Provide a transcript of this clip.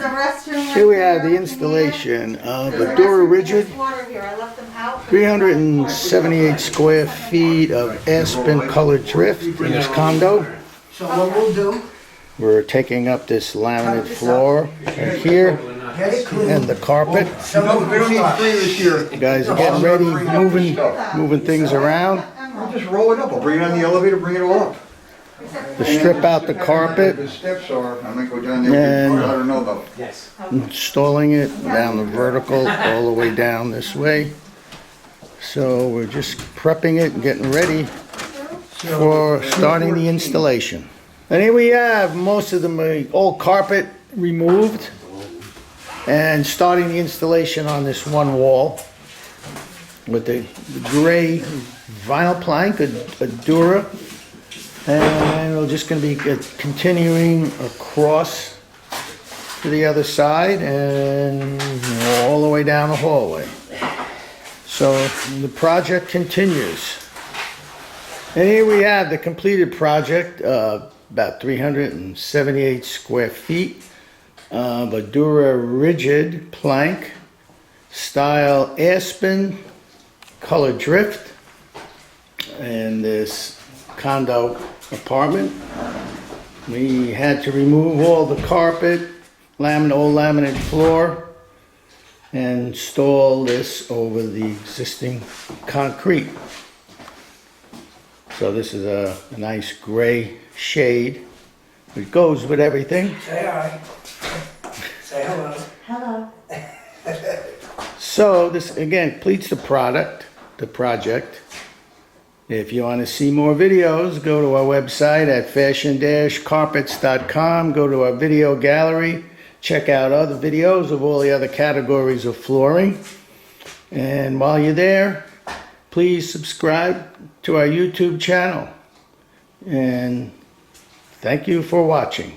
There's a restroom. Here we have the installation of Adura Rigid, 378 square feet of Aspen colored drift in this condo. So what we'll do, We're taking up this laminate floor right here get it clean. and the carpet. We don't need three this year. You guys are getting ready, moving things around. I'll just roll it up. I'll bring it on the elevator, bring it all up. To strip out the carpet, The steps are, I might go down there, And- let her know about. installing it down the vertical all the way down this way. So we're just prepping it and getting ready for starting the installation. And here we have most of the old carpet removed and starting the installation on this one wall with the gray vinyl plank, Adura. And we're just going to be continuing across to the other side and all the way down the hallway. So the project continues. And here we have the completed project, about 378 square feet of Adura Rigid plank, style Aspen, color drift, and this condo apartment. We had to remove all the carpet, old laminate floor, and install this over the existing concrete. So this is a nice gray shade. It goes with everything. Say hi. Say hello. Hello. So this again completes the project. If you want to see more videos, go to our website at fashion-carpets.com. Go to our video gallery. Check out other videos of all the other categories of flooring. And while you're there, please subscribe to our YouTube channel. And thank you for watching.